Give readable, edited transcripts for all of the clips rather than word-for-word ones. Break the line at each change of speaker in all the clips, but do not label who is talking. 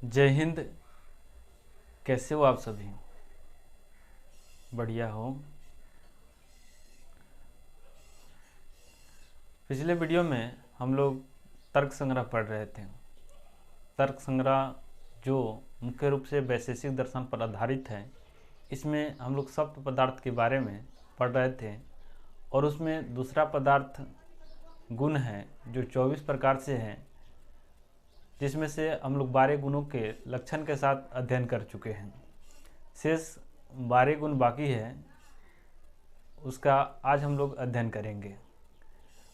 जय हिंद। कैसे हो आप सभी? बढ़िया हो। पिछले वीडियो में हम लोग तर्क संग्रह पढ़ रहे थे। तर्क संग्रह जो मुख्य रूप से वैशेषिक दर्शन पर आधारित है, इसमें हम लोग सप्त पदार्थ के बारे में पढ़ रहे थे और उसमें दूसरा पदार्थ गुण है जो 24 प्रकार से है, जिसमें से हम लोग 12 गुणों के लक्षण के साथ अध्ययन कर चुके हैं। शेष 12 गुण बाकी है, उसका आज हम लोग अध्ययन करेंगे।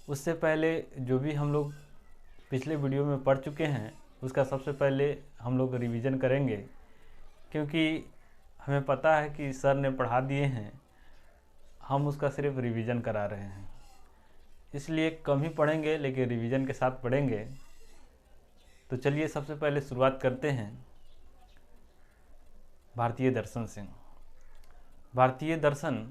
उससे पहले जो भी हम लोग पिछले वीडियो में पढ़ चुके हैं उसका सबसे पहले हम लोग रिवीजन करेंगे, क्योंकि हमें पता है कि सर ने पढ़ा दिए हैं, हम उसका सिर्फ रिवीजन करा रहे हैं। इसलिए कम ही पढ़ेंगे लेकिन रिवीजन के साथ पढ़ेंगे। तो चलिए सबसे पहले शुरुआत करते हैं भारतीय दर्शन से। भारतीय दर्शन,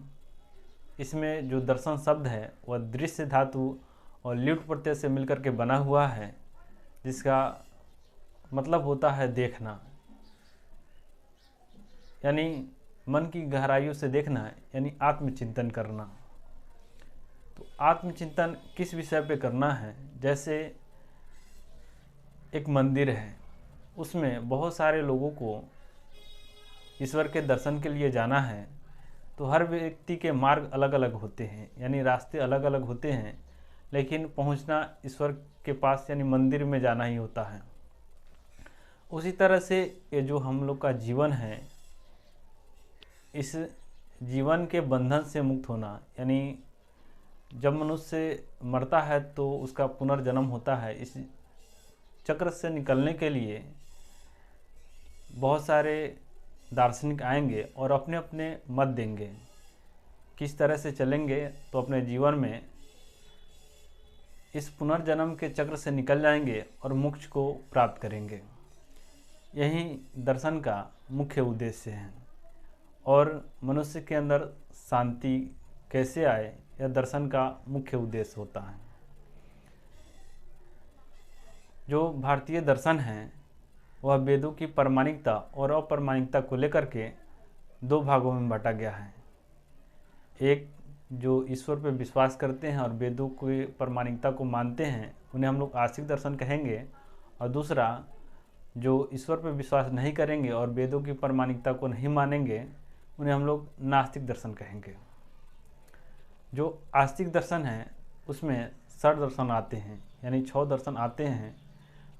इसमें जो दर्शन शब्द है वह दृश्य धातु और ल्युट प्रत्यय से मिलकर के बना हुआ है, जिसका मतलब होता है देखना, यानी मन की गहराइयों से देखना, यानी आत्मचिंतन करना। तो आत्मचिंतन किस विषय पे करना है? जैसे एक मंदिर है, उसमें बहुत सारे लोगों को ईश्वर के दर्शन के लिए जाना है, तो हर व्यक्ति के मार्ग अलग अलग होते हैं, यानी रास्ते अलग अलग होते हैं, लेकिन पहुंचना ईश्वर के पास यानी मंदिर में जाना ही होता है। उसी तरह से ये जो हम लोग का जीवन है, इस जीवन के बंधन से मुक्त होना, यानी जब मनुष्य मरता है तो उसका पुनर्जन्म होता है। इस चक्र से निकलने के लिए बहुत सारे दार्शनिक आएंगे और अपने अपने मत देंगे किस तरह से चलेंगे तो अपने जीवन में इस पुनर्जन्म के चक्र से निकल जाएंगे और मोक्ष को प्राप्त करेंगे। यही दर्शन का मुख्य उद्देश्य है। और मनुष्य के अंदर शांति कैसे आए, यह दर्शन का मुख्य उद्देश्य होता है। जो भारतीय दर्शन है वह वेदों की प्रामाणिकता और अप्रामाणिकता को लेकर के दो भागों में बांटा गया है। एक जो ईश्वर पर विश्वास करते हैं और वेदों की प्रामाणिकता को मानते हैं, उन्हें हम लोग आस्तिक दर्शन कहेंगे, और दूसरा जो ईश्वर पर विश्वास नहीं करेंगे और वेदों की प्रामाणिकता को नहीं मानेंगे, उन्हें हम लोग नास्तिक दर्शन कहेंगे। जो आस्तिक दर्शन है उसमें 6 दर्शन आते हैं, यानी 6 दर्शन आते हैं।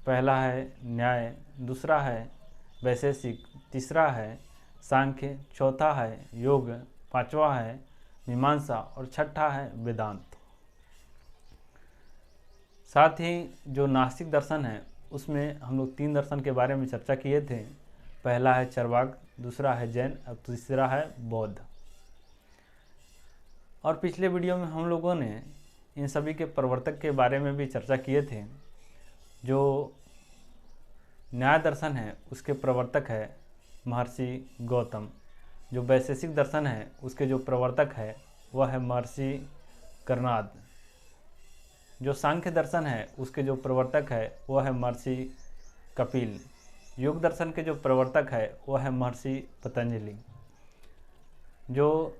पहला है न्याय, दूसरा है वैशेषिक, तीसरा है सांख्य, चौथा है योग, पांचवा है मीमांसा और छठा है वेदांत। साथ ही जो नास्तिक दर्शन है उसमें हम लोग 3 दर्शन के बारे में चर्चा किए थे। पहला है चरवाक, दूसरा है जैन और तीसरा है बौद्ध। और पिछले वीडियो में हम लोगों ने इन सभी के प्रवर्तक के बारे में भी चर्चा किए थे। जो न्याय दर्शन है उसके प्रवर्तक है महर्षि गौतम। जो वैशेषिक दर्शन है उसके जो प्रवर्तक है वह है महर्षि कर्णाद। जो सांख्य दर्शन है उसके जो प्रवर्तक है वह है महर्षि कपिल। योग दर्शन के जो प्रवर्तक है वह है महर्षि पतंजलि। जो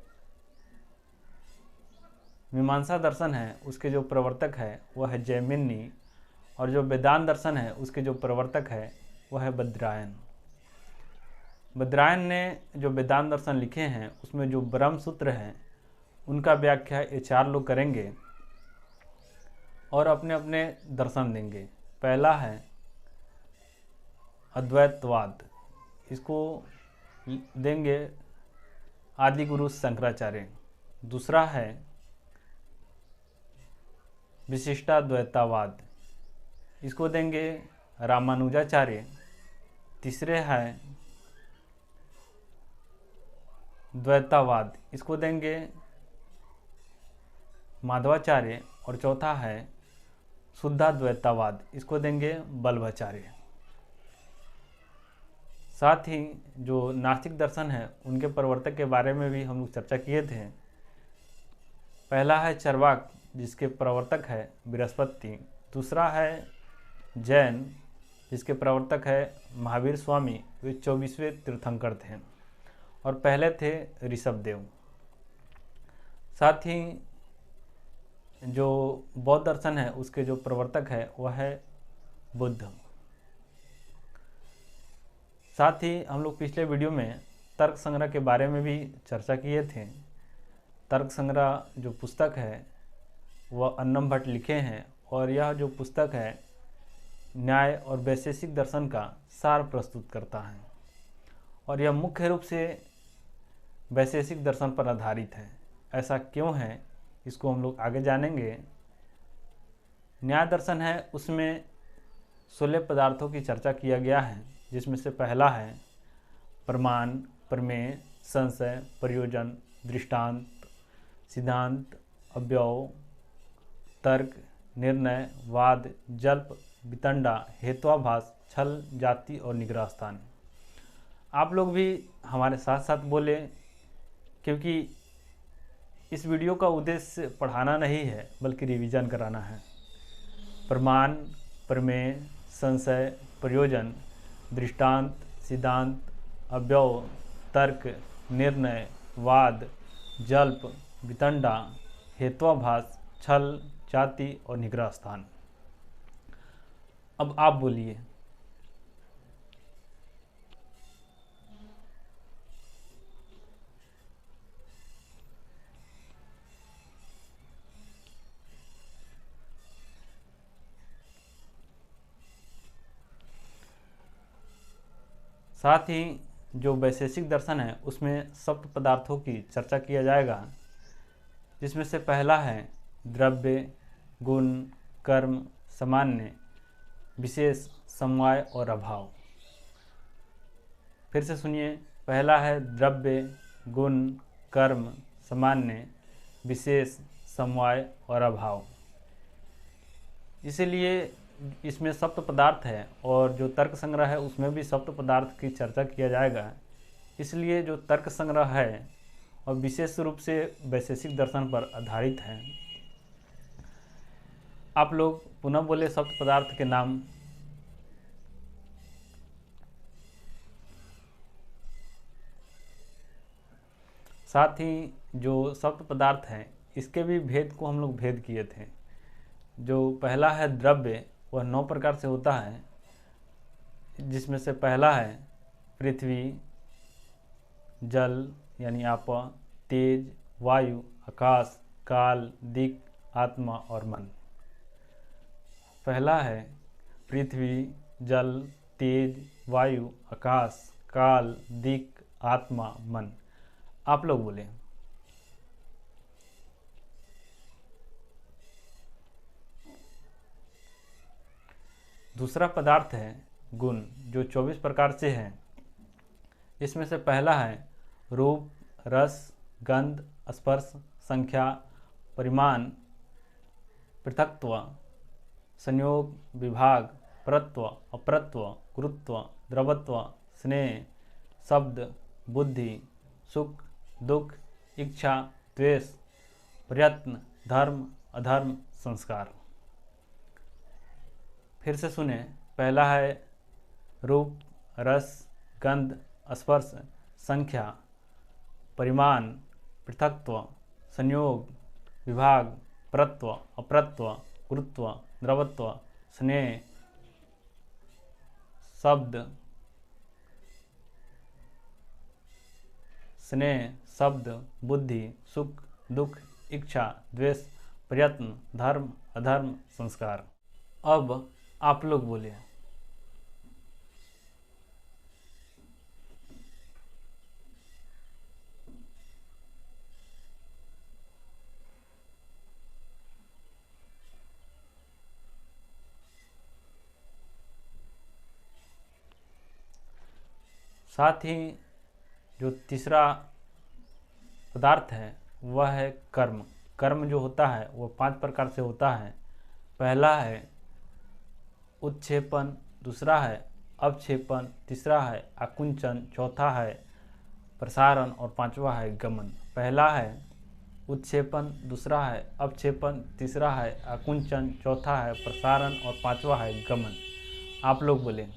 मीमांसा दर्शन है उसके जो प्रवर्तक है वह है जैमिनी, और जो वेदांत दर्शन है उसके जो प्रवर्तक है वह है बद्रायन। बद्रायन ने जो वेदांत दर्शन लिखे हैं उसमें जो ब्रह्म सूत्र हैं उनका व्याख्या ये 4 लोग करेंगे और अपने अपने दर्शन देंगे। पहला है अद्वैतवाद, इसको देंगे आदि गुरु शंकराचार्य। दूसरा है विशिष्टाद्वैतवाद, इसको देंगे रामानुजाचार्य। तीसरे है द्वैतावाद, इसको देंगे माधवाचार्य। और चौथा है शुद्धाद्वैतावाद, इसको देंगे वल्लभाचार्य। साथ ही जो नास्तिक दर्शन है उनके प्रवर्तक के बारे में भी हम लोग चर्चा किए थे। पहला है चरवाक, जिसके प्रवर्तक है बृहस्पति। दूसरा है जैन, जिसके प्रवर्तक है महावीर स्वामी। वे 24वें तीर्थंकर थे और पहले थे ऋषभदेव। साथ ही जो बौद्ध दर्शन है उसके जो प्रवर्तक है वह है बुद्ध। साथ ही हम लोग पिछले वीडियो में तर्क संग्रह के बारे में भी चर्चा किए थे। तर्क संग्रह जो पुस्तक है वह अन्नम भट्ट लिखे हैं और यह जो पुस्तक है न्याय और वैशेषिक दर्शन का सार प्रस्तुत करता है और यह मुख्य रूप से वैशेषिक दर्शन पर आधारित है। ऐसा क्यों है इसको हम लोग आगे जानेंगे। न्याय दर्शन है उसमें 16 पदार्थों की चर्चा किया गया है, जिसमें से पहला है प्रमाण, प्रमेय, संशय, प्रयोजन, दृष्टांत, सिद्धांत, अवयव, तर्क, निर्णय, वाद, जल्प, वितंडा, हेत्वाभास, छल, जाति और निग्रह स्थान। आप लोग भी हमारे साथ साथ बोले, क्योंकि इस वीडियो का उद्देश्य पढ़ाना नहीं है बल्कि रिवीजन कराना है। प्रमाण, प्रमेय, संशय, प्रयोजन, दृष्टांत, सिद्धांत, अवयव, तर्क, निर्णय, वाद, जल्प, वितंडा, हेत्वाभास, छल, जाति और निग्रह स्थान। अब आप बोलिए। साथ ही जो वैशेषिक दर्शन है उसमें सप्त पदार्थों की चर्चा किया जाएगा, जिसमें से पहला है द्रव्य, गुण, कर्म, सामान्य, विशेष, समवाय और अभाव। फिर से सुनिए, पहला है द्रव्य, गुण, कर्म, सामान्य, विशेष, समवाय और अभाव। इसलिए इसमें सप्त पदार्थ है और जो तर्क संग्रह है उसमें भी सप्त पदार्थ की चर्चा किया जाएगा। इसलिए जो तर्क संग्रह है और विशेष रूप से वैशेषिक दर्शन पर आधारित है। आप लोग पुनः बोले सप्त पदार्थ के नाम। साथ ही जो सप्त पदार्थ हैं इसके भी भेद को हम लोग भेद किए थे। जो पहला है द्रव्य, वह 9 प्रकार से होता है, जिसमें से पहला है पृथ्वी, जल यानी आप, तेज, वायु, आकाश, काल, दिक्, आत्मा और मन। पहला है पृथ्वी, जल, तेज, वायु, आकाश, काल, दिक्, आत्मा, मन। आप लोग बोले। दूसरा पदार्थ है गुण, जो 24 प्रकार से है। इसमें से पहला है रूप, रस, गंध, स्पर्श, संख्या, परिमाण, पृथक्त्व, संयोग, विभाग, परत्व, अपरत्व, गुरुत्व, द्रवत्व, स्नेह, शब्द, बुद्धि, सुख, दुख, इच्छा, द्वेष, प्रयत्न, धर्म, अधर्म, संस्कार। फिर से सुने, पहला है रूप, रस, गंध, स्पर्श, संख्या, परिमाण, पृथक्त्व, संयोग, विभाग, परत्व, अपरत्व, गुरुत्व, द्रवत्व, स्नेह, शब्द, बुद्धि, सुख, दुख, इच्छा, द्वेष, प्रयत्न, धर्म, अधर्म, संस्कार। अब आप लोग बोले। साथ ही जो तीसरा पदार्थ है वह है कर्म। कर्म जो होता है वो 5 प्रकार से होता है। पहला है उत्क्षेपण, दूसरा है अवक्षेपण, तीसरा है आकुंचन, चौथा है प्रसारण और पांचवा है गमन। पहला है उत्क्षेपण, दूसरा है अवक्षेपण, तीसरा है आकुंचन, चौथा है प्रसारण और पांचवा है गमन। आप लोग बोले।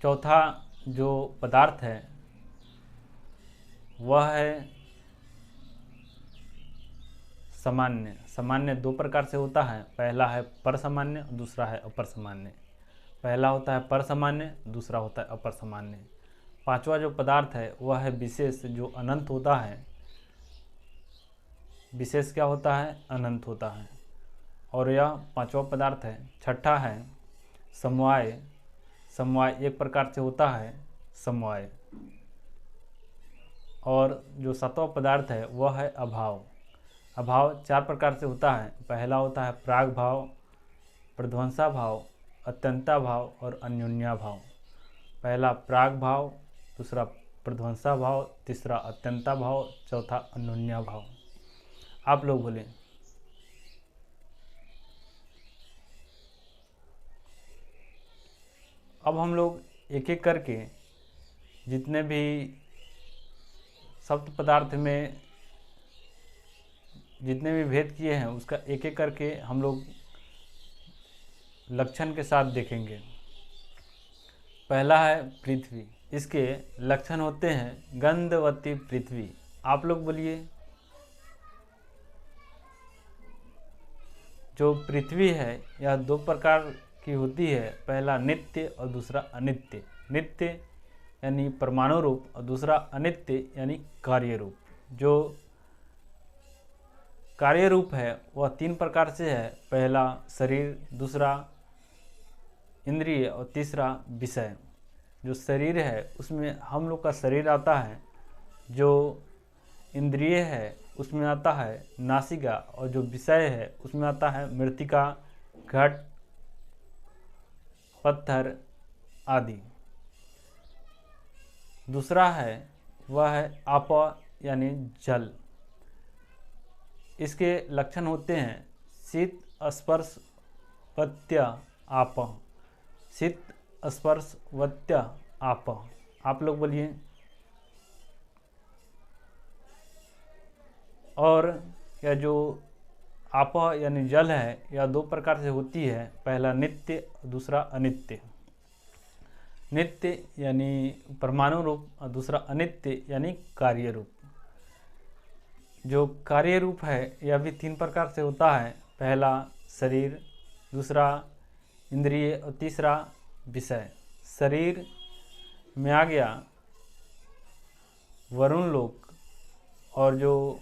चौथा जो पदार्थ है वह है सामान्य। सामान्य दो प्रकार से होता है, पहला है परसामान्य, दूसरा है अपर सामान्य। पहला होता है परसामान्य, दूसरा होता है अपर सामान्य। पांचवा जो पदार्थ है वह है विशेष, जो अनंत होता है। विशेष क्या होता है? अनंत होता है। और यह पांचवा पदार्थ है। छठा है समवाय। समवाय एक प्रकार से होता है समवाय। और जो सातवां पदार्थ है वह है अभाव। अभाव चार प्रकार से होता है, पहला होता है प्राग भाव, प्रध्वंसा भाव, अत्यंता भाव और अन्योन्या भाव। पहला प्राग भाव, दूसरा प्रध्वंसा भाव, तीसरा अत्यंता भाव, चौथा अन्योन्या भाव। आप लोग बोले। अब हम लोग एक एक करके जितने भी सप्त पदार्थ में जितने भी भेद किए हैं उसका एक एक करके हम लोग लक्षण के साथ देखेंगे। पहला है पृथ्वी। इसके लक्षण होते हैं गंधवती पृथ्वी। आप लोग बोलिए। जो पृथ्वी है यह दो प्रकार की होती है, पहला नित्य और दूसरा अनित्य। नित्य यानी परमाणु रूप और दूसरा अनित्य यानी कार्य रूप। जो कार्य रूप है वह तीन प्रकार से है, पहला शरीर, दूसरा इंद्रिय और तीसरा विषय। जो शरीर है उसमें हम लोग का शरीर आता है, जो इंद्रिय है उसमें आता है नासिका, और जो विषय है उसमें आता है मृत्तिका, घट, पत्थर आदि। दूसरा है वह है आप यानी जल। इसके लक्षण होते हैं शीत, स्पर्श, वत्य, आप। शीत, स्पर्श, वत्य, आप। आप लोग बोलिए। और यह जो आप यानी जल है यह दो प्रकार से होती है, पहला नित्य, दूसरा अनित्य। नित्य यानी परमाणु रूप और दूसरा अनित्य यानी कार्य रूप। जो कार्य रूप है यह भी तीन प्रकार से होता है, पहला शरीर, दूसरा इंद्रिय और तीसरा विषय। शरीर में आ गया वरुण लोक, और जो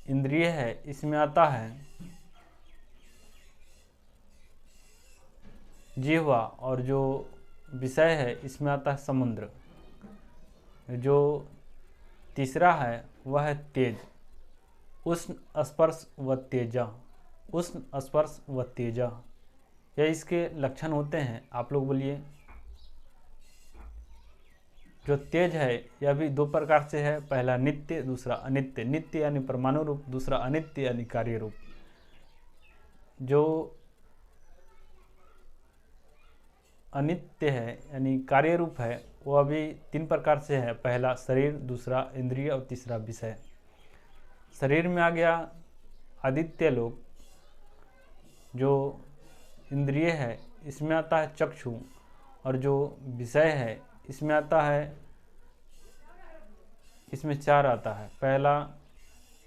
इंद्रिय है इसमें आता है जिह्वा, और जो विषय है इसमें आता है समुद्र। जो तीसरा है वह है तेज, उष्ण, स्पर्श व तेजा। उष्ण, स्पर्श व तेजा, यह इसके लक्षण होते हैं। आप लोग बोलिए। जो तेज है यह भी दो प्रकार से है, पहला नित्य, दूसरा अनित्य। नित्य यानी परमाणु रूप, दूसरा अनित्य यानी कार्य रूप। जो अनित्य है यानी कार्य रूप है वह भी तीन प्रकार से है, पहला शरीर, दूसरा इंद्रिय और तीसरा विषय। शरीर में आ गया आदित्य लोक। जो इंद्रिय है इसमें आता है चक्षु, और जो विषय है इसमें आता है, इसमें चार आता है, पहला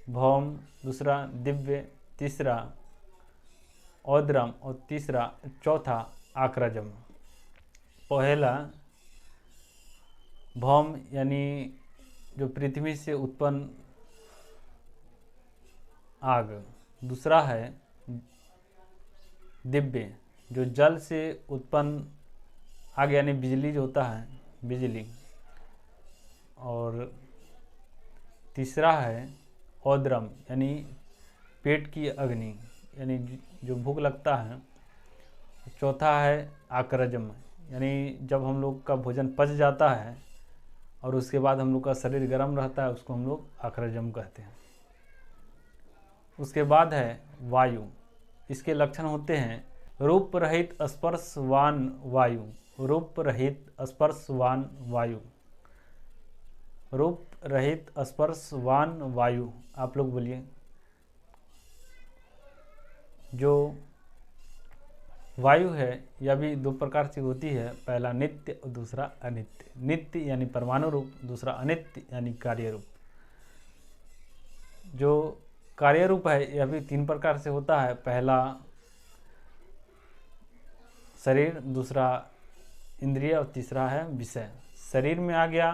भौम, दूसरा दिव्य, तीसरा औद्रम और तीसरा चौथा आक्रजम। पहला भौम यानी जो पृथ्वी से उत्पन्न आग, दूसरा है दिव्य जो जल से उत्पन्न आग यानी बिजली जो होता है बिजली, और तीसरा है औद्रम यानी पेट की अग्नि यानी जो भूख लगता है। चौथा है आक्रजम यानी जब हम लोग का भोजन पच जाता है और उसके बाद हम लोग का शरीर गर्म रहता है, उसको हम लोग आक्रजम कहते हैं। उसके बाद है वायु। इसके लक्षण होते हैं रूप रहित स्पर्शवान वायु। रूप रहित स्पर्शवान वायु। रूप रहित स्पर्शवान वायु। आप लोग बोलिए। जो वायु है यह भी दो प्रकार से होती है, पहला नित्य और दूसरा अनित्य। नित्य यानी परमाणु रूप, दूसरा अनित्य यानी कार्य रूप। जो कार्य रूप है यह भी तीन प्रकार से होता है, पहला शरीर, दूसरा इंद्रिय और तीसरा है विषय। शरीर में आ गया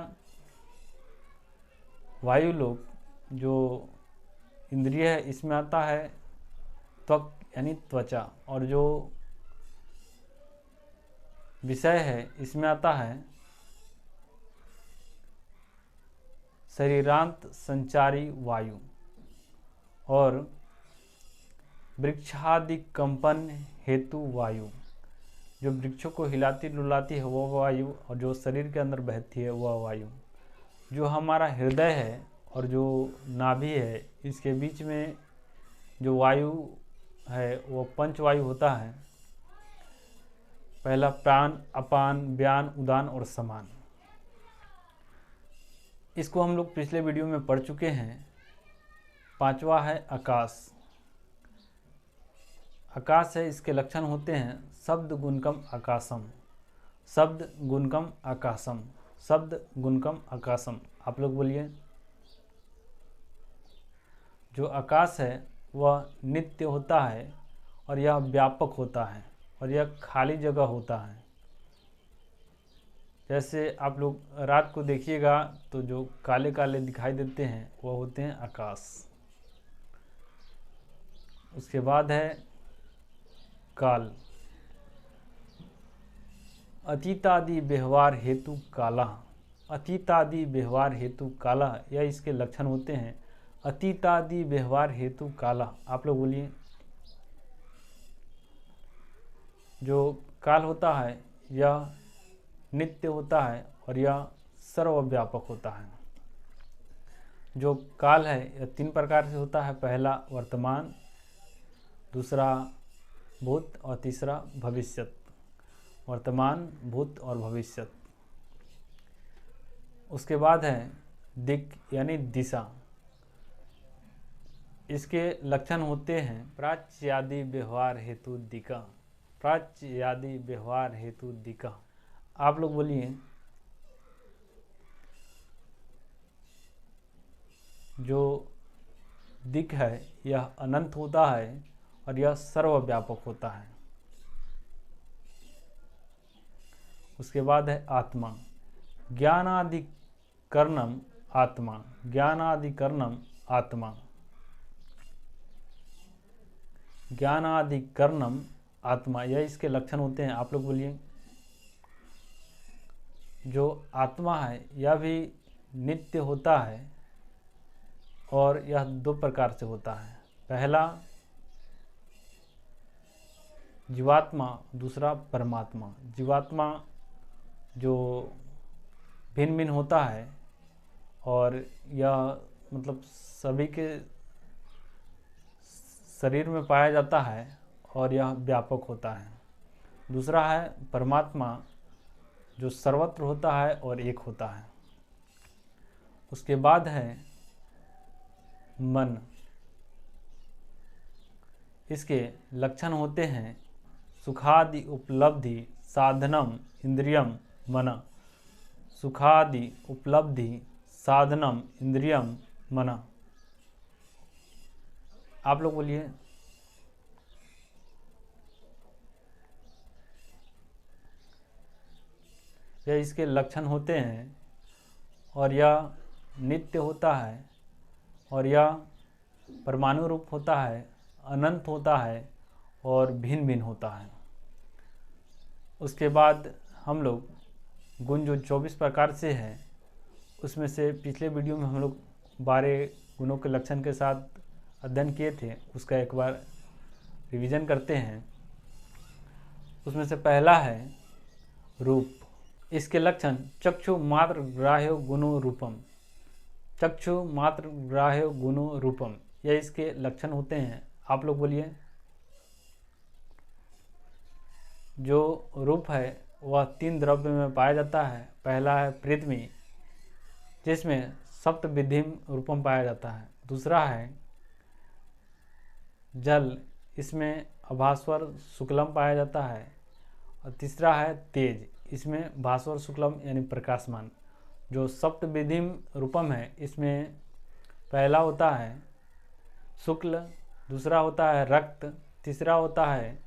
वायु लोक, जो इंद्रिय है इसमें आता है त्वक यानी त्वचा, और जो विषय है इसमें आता है शरीरांत संचारी वायु, और वृक्षादि कंपन हेतु वायु, जो वृक्षों को हिलाती डुलाती है वह वायु, और जो शरीर के अंदर बहती है वह वायु। जो हमारा हृदय है और जो नाभि है इसके बीच में जो वायु है वो पंचवायु होता है, पहला प्राण, अपान, व्यान, उदान और समान। इसको हम लोग पिछले वीडियो में पढ़ चुके हैं। पांचवा है आकाश। आकाश है, इसके लक्षण होते हैं शब्द गुणकम आकाशम, शब्द गुणकम आकाशम, शब्द गुणकम आकाशम। आप लोग बोलिए। जो आकाश है वह नित्य होता है और यह व्यापक होता है और यह खाली जगह होता है। जैसे आप लोग रात को देखिएगा तो जो काले काले दिखाई देते हैं वह होते हैं आकाश। उसके बाद है काल। अतीतादि व्यवहार हेतु काला, अतीतादि व्यवहार हेतु काला, यह इसके लक्षण होते हैं। अतीतादि व्यवहार हेतु काला। आप लोग बोलिए। जो काल होता है यह नित्य होता है और यह सर्वव्यापक होता है। जो काल है यह तीन प्रकार से होता है, पहला वर्तमान, दूसरा भूत और तीसरा भविष्यत। वर्तमान, भूत और भविष्यत। उसके बाद है दिक् यानी दिशा। इसके लक्षण होते हैं प्राच्यादि व्यवहार हेतु दिका, प्राच्यादि व्यवहार हेतु दिका। आप लोग बोलिए। जो दिक् है यह अनंत होता है और यह सर्वव्यापक होता है। उसके बाद है आत्मा। ज्ञानाधिकरणम आत्मा, ज्ञानाधिकरणम आत्मा, ज्ञानाधिकरणम आत्मा, यह इसके लक्षण होते हैं। आप लोग बोलिए। जो आत्मा है यह भी नित्य होता है और यह दो प्रकार से होता है, पहला जीवात्मा, दूसरा परमात्मा। जीवात्मा जो भिन्न भिन्न होता है और यह मतलब सभी के शरीर में पाया जाता है और यह व्यापक होता है। दूसरा है परमात्मा जो सर्वत्र होता है और एक होता है। उसके बाद है मन। इसके लक्षण होते हैं सुखादि उपलब्धि साधनम इंद्रियम मन, सुखादि उपलब्धि साधनम इंद्रियम मन। आप लोग बोलिए। यह इसके लक्षण होते हैं और यह नित्य होता है और यह परमाणु रूप होता है, अनंत होता है और भिन्न भिन्न होता है। उसके बाद हम लोग गुण जो 24 प्रकार से है उसमें से पिछले वीडियो में हम लोग 12 गुणों के लक्षण के साथ अध्ययन किए थे, उसका एक बार रिवीजन करते हैं। उसमें से पहला है रूप। इसके लक्षण चक्षु मात्र ग्राह्य गुणो रूपम, चक्षु मात्र ग्राह्य गुणो रूपम, यह इसके लक्षण होते हैं। आप लोग बोलिए। जो रूप है वह 3 द्रव्य में पाया जाता है, पहला है पृथ्वी जिसमें सप्त विधिम रूपम पाया जाता है, दूसरा है जल इसमें अभास्वर शुक्लम पाया जाता है। और तीसरा है तेज, इसमें भास्वर शुक्लम यानी प्रकाशमान। जो सप्तविधिम रूपम है इसमें पहला होता है शुक्ल, दूसरा होता है रक्त, तीसरा होता है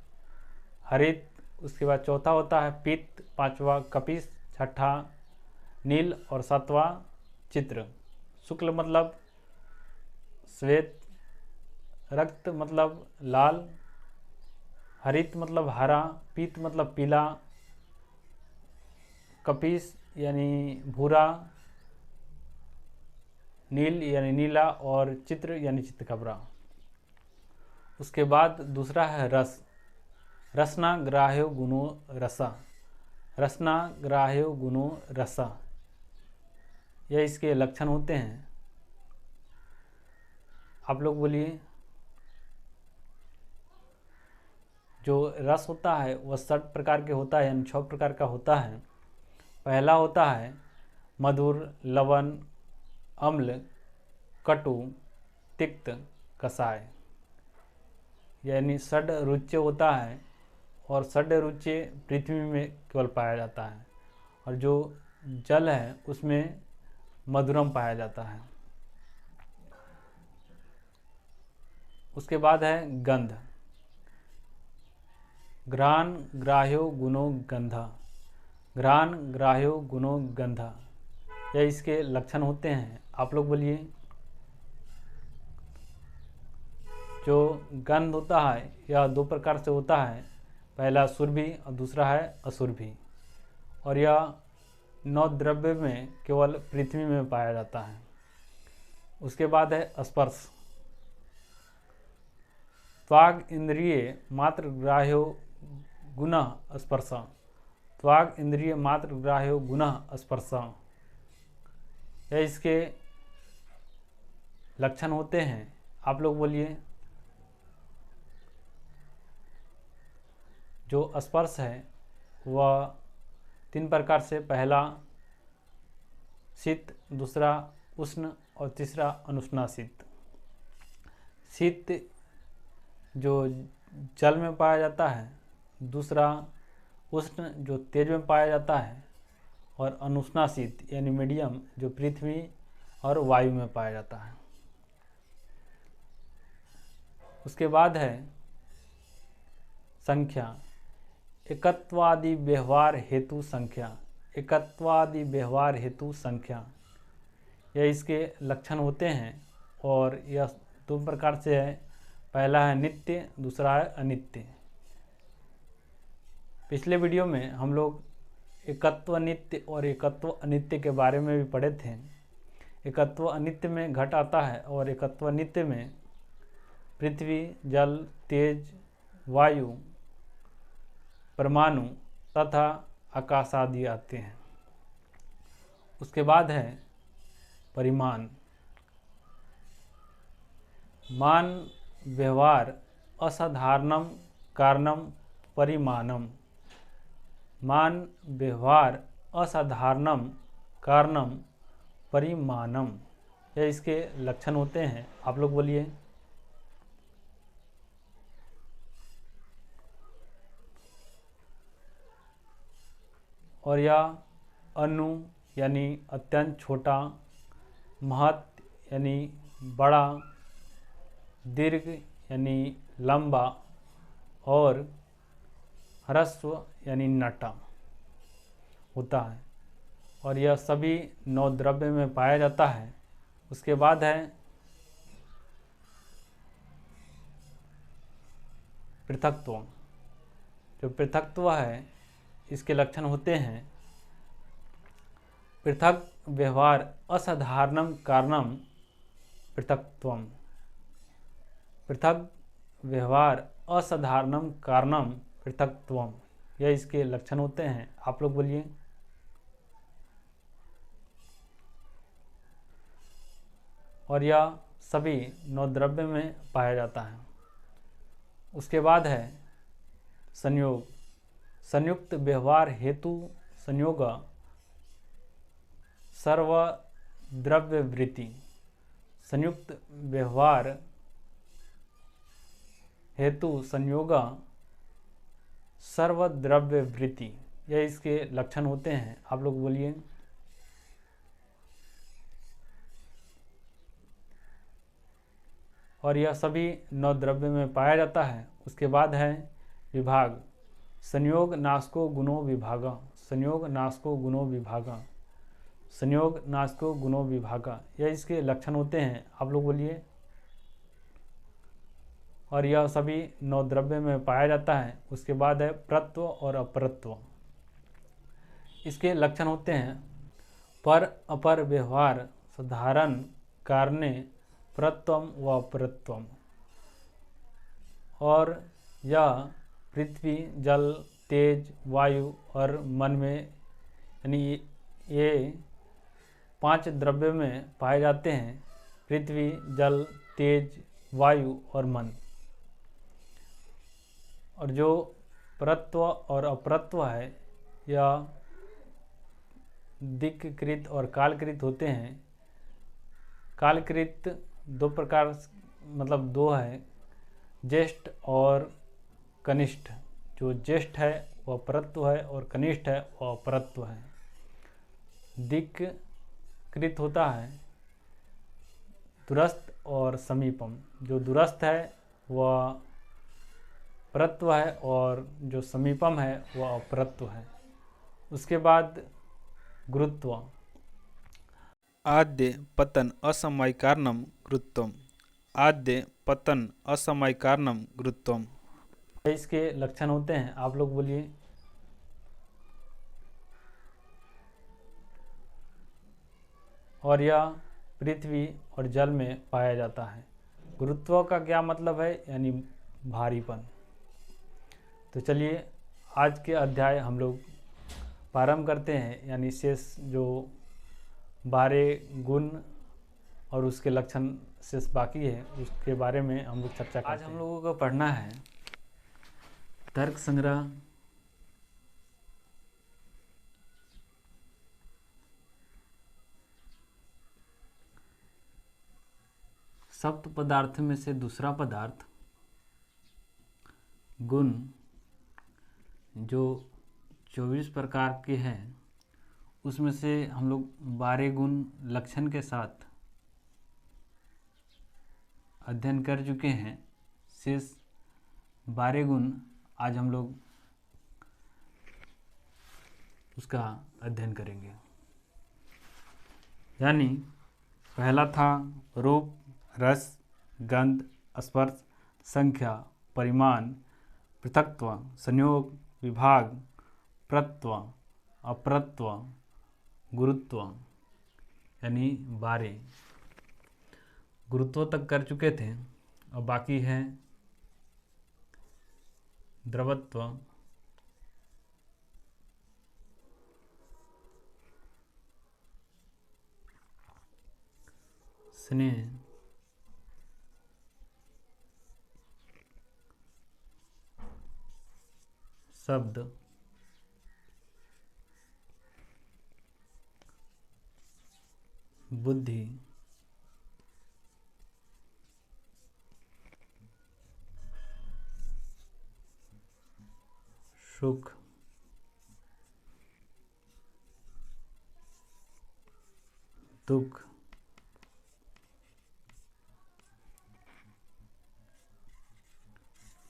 हरित, उसके बाद चौथा होता है पित्त, पांचवा कपिस, छठा नील और सातवां चित्र। शुक्ल मतलब श्वेत, रक्त मतलब लाल, हरित मतलब हरा, पीत मतलब पीला, कपिस यानी भूरा, नील यानी नीला और चित्र यानी चित्तकबरा। उसके बाद दूसरा है रस, रसना ग्राह्यो गुणो रसा, रसना ग्राह्यो गुणो रसा, यह इसके लक्षण होते हैं। आप लोग बोलिए। जो रस होता है वह 6 प्रकार के होता है, यानी 6 प्रकार का होता है। पहला होता है मधुर, लवण, अम्ल, कटु, तिक्त, कसाय, यानी षड रुच्य होता है। और षड रुच्य पृथ्वी में केवल पाया जाता है, और जो जल है उसमें मधुरम पाया जाता है। उसके बाद है गंध, घ्राण ग्राह्यो गुणो गंधा, घ्राण ग्राह्यो गुणो गंधा, यह इसके लक्षण होते हैं। आप लोग बोलिए। जो गंध होता है यह 2 प्रकार से होता है, पहला सुरभि और दूसरा है असुरभि, और यह 9 द्रव्य में केवल पृथ्वी में पाया जाता है। उसके बाद है स्पर्श, त्वाग इंद्रिय मात्र ग्राह्यो गुणः स्पर्श, त्वाग इंद्रिय मात्र ग्राह्यो गुणः स्पर्श, यह इसके लक्षण होते हैं। आप लोग बोलिए। जो स्पर्श है वह 3 प्रकार से, पहला शीत, दूसरा उष्ण और तीसरा अनुष्णाशीत। शीत जो जल में पाया जाता है, दूसरा उष्ण जो तेज में पाया जाता है, और अनुष्णाशीत यानी मीडियम जो पृथ्वी और वायु में पाया जाता है। उसके बाद है संख्या, एकत्वादि व्यवहार हेतु संख्या, एकत्वादि व्यवहार हेतु संख्या, यह इसके लक्षण होते हैं। और यह 2 प्रकार से है, पहला है नित्य, दूसरा है अनित्य। पिछले वीडियो में हम लोग एकत्व नित्य और एकत्व अनित्य के बारे में भी पढ़े थे। एकत्व अनित्य में घट आता है, और एकत्व नित्य में पृथ्वी, जल, तेज, वायु, परमाणु तथा आकाश आदि आते हैं। उसके बाद है परिमाण, मान व्यवहार असाधारणम कारणम परिमाणम, मान व्यवहार असाधारणम कारणम परिमाणम, यह इसके लक्षण होते हैं। आप लोग बोलिए। और यह अनु यानी अत्यंत छोटा, महत यानी बड़ा, दीर्घ यानी लंबा, और ह्रस्व यानी नटा होता है। और यह सभी 9 द्रव्य में पाया जाता है। उसके बाद है पृथक्त्व। जो पृथक्त्व है इसके लक्षण होते हैं, पृथक व्यवहार असाधारणम कारणम पृथक्त्वम, पृथक व्यवहार असाधारणम कारणम पृथक्त्वम, यह इसके लक्षण होते हैं। आप लोग बोलिए। और यह सभी 9 द्रव्य में पाया जाता है। उसके बाद है संयोग, संयुक्त व्यवहार हेतु संयोग सर्वद्रव्य वृत्ति, संयुक्त व्यवहार हेतु संयोग सर्वद्रव्य वृत्ति, यह इसके लक्षण होते हैं। आप लोग बोलिए। और यह सभी 9 द्रव्य में पाया जाता है। उसके बाद है विभाग। संयोग नाशको गुणो विभागा, संयोग नाशको गुणो विभागा, संयोग नाशको गुणो विभागा, यह इसके लक्षण होते हैं। आप लोग बोलिए। और यह सभी 9 द्रव्य में पाया जाता है। उसके बाद है परत्व और अपरत्व। इसके लक्षण होते हैं पर अपर व्यवहार साधारण कारणे परत्वम व अपरत्वम। और यह पृथ्वी, जल, तेज, वायु और मन में, यानी ये 5 द्रव्य में पाए जाते हैं। पृथ्वी, जल, तेज, वायु और मन। और जो परत्व और अपरत्व है यह दिक्कृत और कालकृत होते हैं। कालकृत 2 प्रकार, मतलब 2 है, ज्येष्ठ और कनिष्ठ। जो ज्येष्ठ है वह परत्व है और कनिष्ठ है वह अपरत्व है। दिक्कृत होता है दूरस्थ और समीपम। जो दूरस्थ है वह परत्व है और जो समीपम है वह अपरत्व है। उसके बाद गुरुत्व।
आद्य पतन असमय कारणम गुरुत्वम, आद्य पतन असमय कारणम गुरुत्वम।
इसके लक्षण होते हैं। आप लोग बोलिए। और यह पृथ्वी और जल में पाया जाता है। गुरुत्व का क्या मतलब है, यानी भारीपन। तो चलिए आज के अध्याय हम लोग प्रारंभ करते हैं, यानी शेष जो 12 गुण और उसके लक्षण शेष बाकी है उसके बारे में हम लोग चर्चा करते हैं। आज हम लोगों को पढ़ना है तर्क संग्रह, सप्त पदार्थ में से दूसरा पदार्थ गुण, जो 24 प्रकार के हैं उसमें से हम लोग 12 गुण लक्षण के साथ अध्ययन कर चुके हैं। शेष 12 गुण आज हम लोग उसका अध्ययन करेंगे। यानी पहला था रूप, रस, गंध, स्पर्श, संख्या, परिमाण, पृथक्त्व, संयोग, विभाग, परत्व, अपरत्व, गुरुत्व, यानी 12 गुरुत्व तक कर चुके थे। और बाकी है द्रवत्व, स्नेह, शब्द, बुद्धि, सुख, दुख,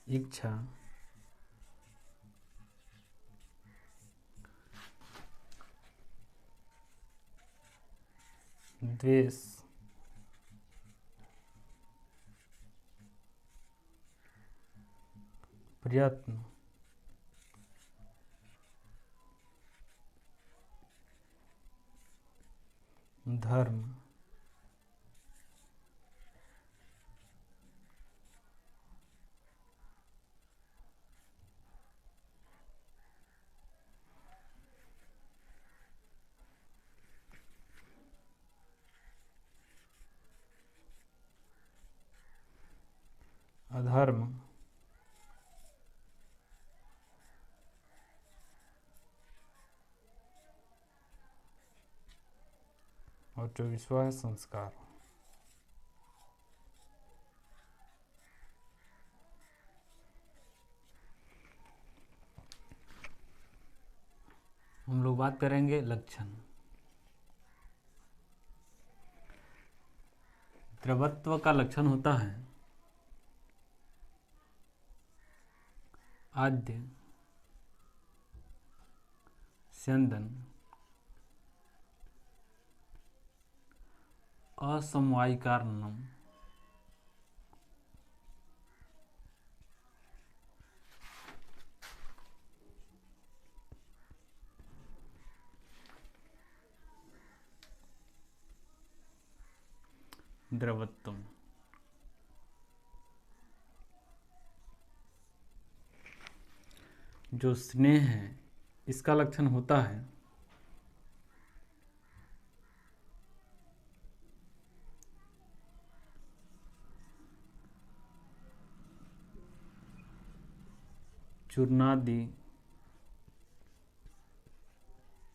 इच्छा, द्वेष, प्रयत्न, धर्म, अधर्म, और 24वां है संस्कार। बात करेंगे लक्षण। द्रवत्व का लक्षण होता है आद्य, स्यंदन, असमवायिकारणम, द्रवत्व। जो स्नेह है इसका लक्षण होता है चूर्णादि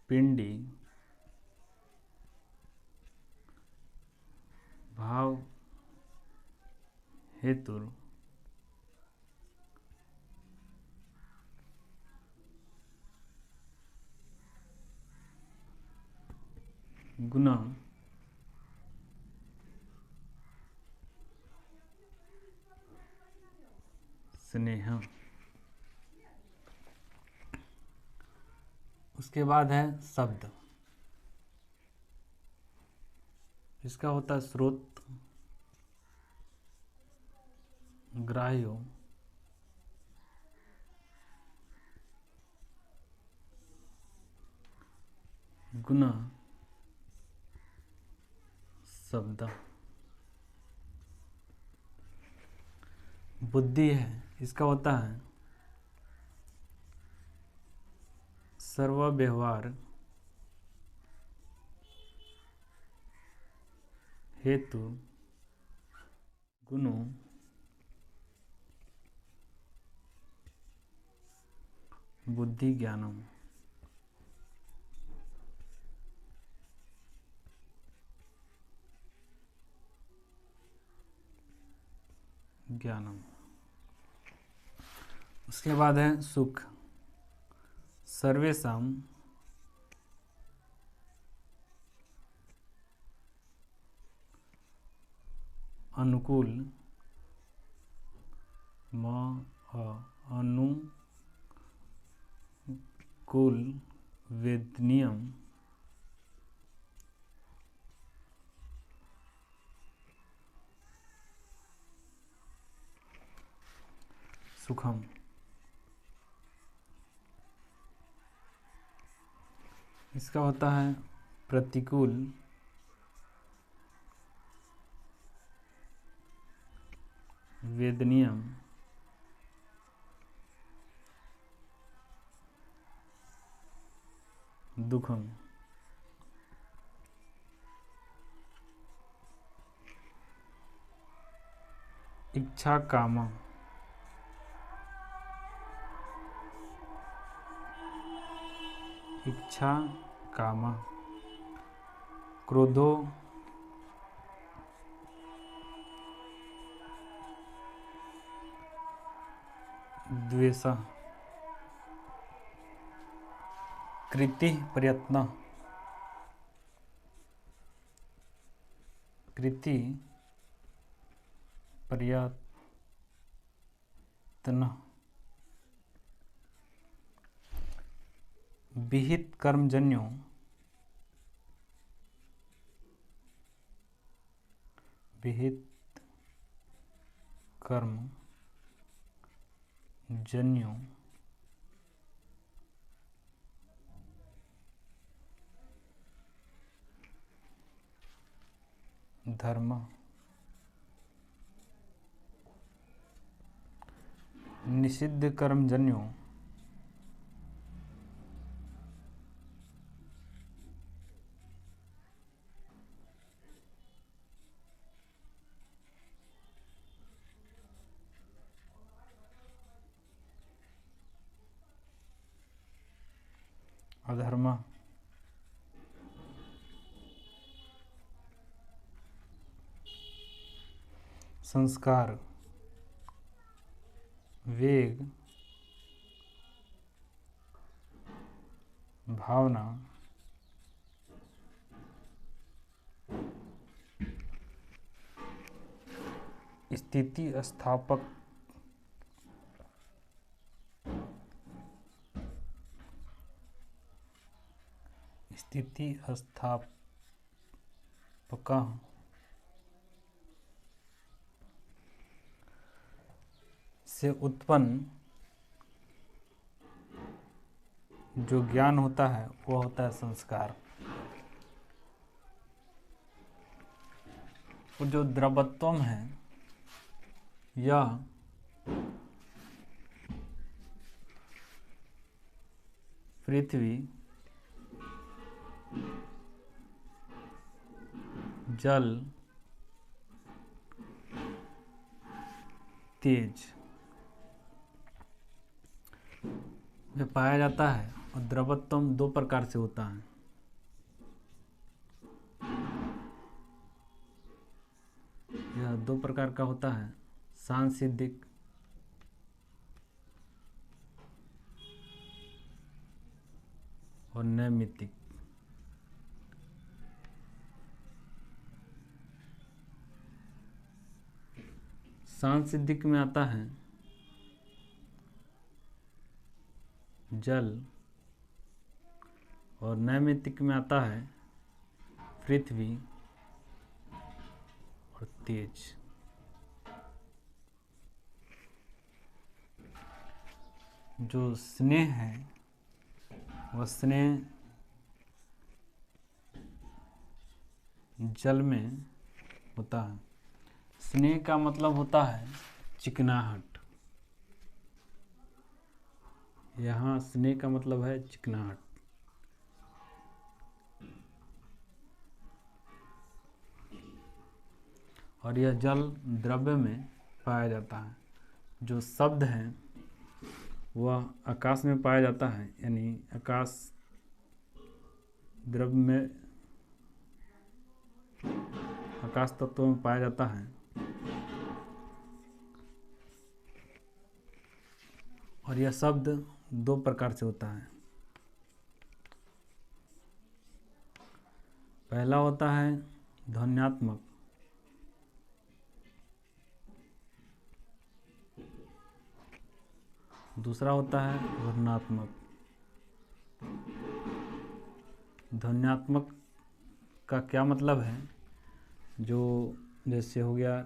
पिंडी भाव हेतु गुना स्नेह। उसके बाद है शब्द। इसका होता है स्रोत, ग्राह्यो, गुना, शब्द। बुद्धि है इसका होता है सर्व व्यवहार हेतु गुणों बुद्धि ज्ञानम। ज्ञानम। उसके बाद है सुख। सर्वेषाम अनुकूल म अनुकूल वेदनीयम सुखम। इसका होता है प्रतिकूल वेदनीयम दुखम। इच्छा काम, इच्छा काम, क्रोधो द्वेष, कृति प्रयत्न, कृति प्रयत्न, विहित कर्मजन्यों विहित कर्म जन्यों धर्म निषिद्ध कर्मजन्यों अधर्म। संस्कार वेग भावना स्थिति स्थापक स्थिति स्थापका से उत्पन्न जो ज्ञान होता है वो होता है संस्कार। और जो द्रवत्वम है यह पृथ्वी, जल, तेज में पाया जाता है। और द्रवत्वम दो प्रकार से होता है। यह दो प्रकार का होता है, सांसिद्धिक और नैमित्तिक। सांसिद्धिक में आता है जल और नैमित्तिक में आता है पृथ्वी और तेज। जो स्नेह है वह स्नेह जल में होता है। स्नेह का मतलब होता है चिकनाहट। यहाँ स्नेह का मतलब है चिकनाहट। और यह जल द्रव्य में पाया जाता है। जो शब्द है वह आकाश में पाया जाता है, यानी आकाश द्रव्य में, आकाश तत्व में पाया जाता है। और यह शब्द दो प्रकार से होता है। पहला होता है ध्वन्यात्मक, दूसरा होता है वर्णात्मक। ध्वन्यात्मक का क्या मतलब है? जो जैसे हो गया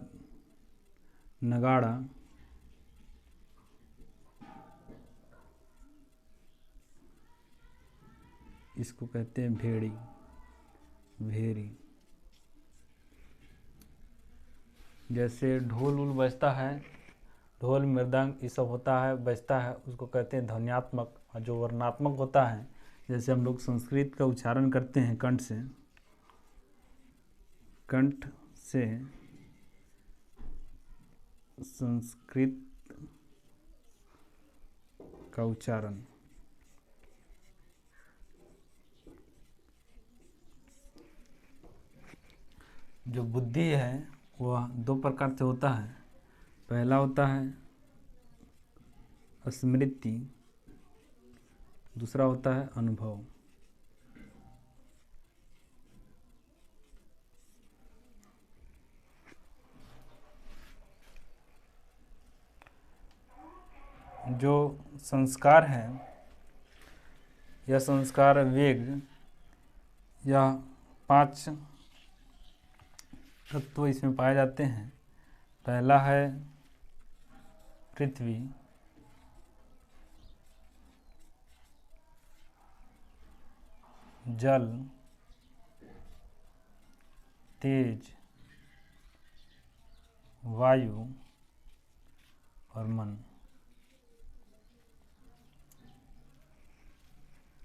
नगाड़ा, इसको कहते हैं भेड़ी, भेरी। जैसे ढोल उल बजता है, ढोल मृदंग ये सब होता है, बजता है, उसको कहते हैं ध्वन्यात्मक। और जो वर्णात्मक होता है, जैसे हम लोग संस्कृत का उच्चारण करते हैं कंठ से, कंठ से संस्कृत का उच्चारण, जो बुद्धि है वह दो प्रकार से होता है। पहला होता है स्मृति, दूसरा होता है अनुभव। जो संस्कार है, यह संस्कार वेग या 5 तत्व इसमें पाए जाते हैं। पहला है पृथ्वी, जल, तेज, वायु और मन।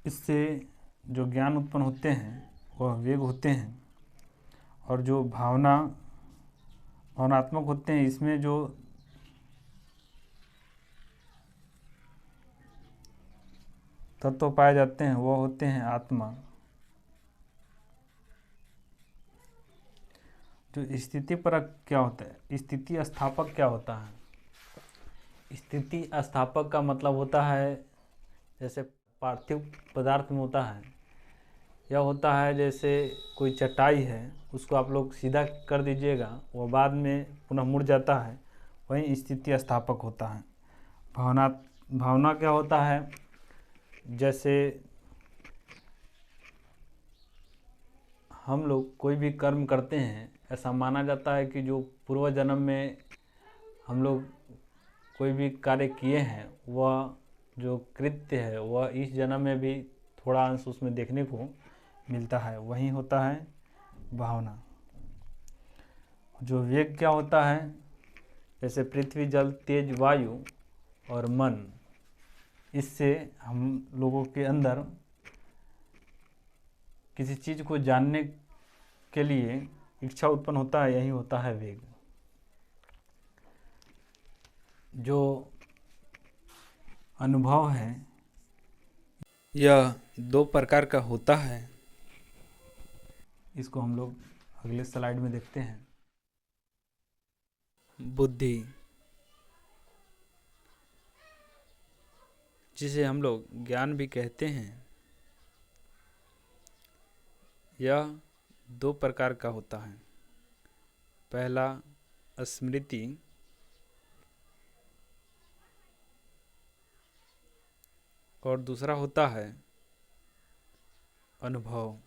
इससे जो ज्ञान उत्पन्न होते हैं वह वेग होते हैं। और जो भावनात्मक होते हैं, इसमें जो तत्व पाए जाते हैं वो होते हैं आत्मा। जो स्थिति परक क्या होता है, स्थिति स्थापक क्या होता है? स्थिति स्थापक का मतलब होता है, जैसे पार्थिव पदार्थ में होता है यह होता है जैसे कोई चटाई है, उसको आप लोग सीधा कर दीजिएगा, वह बाद में पुनः मुड़ जाता है, वही स्थिति स्थापक होता है। भावना भावना क्या होता है, जैसे हम लोग कोई भी कर्म करते हैं, ऐसा माना जाता है कि जो पूर्व जन्म में हम लोग कोई भी कार्य किए हैं, वह जो कृत्य है वह इस जन्म में भी थोड़ा अंश उसमें देखने को मिलता है, वही होता है भावना। जो वेग क्या होता है, जैसे पृथ्वी, जल, तेज, वायु और मन, इससे हम लोगों के अंदर किसी चीज़ को जानने के लिए इच्छा उत्पन्न होता है, यही होता है वेग। जो अनुभव है,
यह दो प्रकार का होता है।
इसको हम लोग अगले स्लाइड में देखते हैं।
बुद्धि, जिसे हम लोग ज्ञान भी कहते हैं, यह दो प्रकार का होता है। पहला स्मृति और दूसरा होता है अनुभव।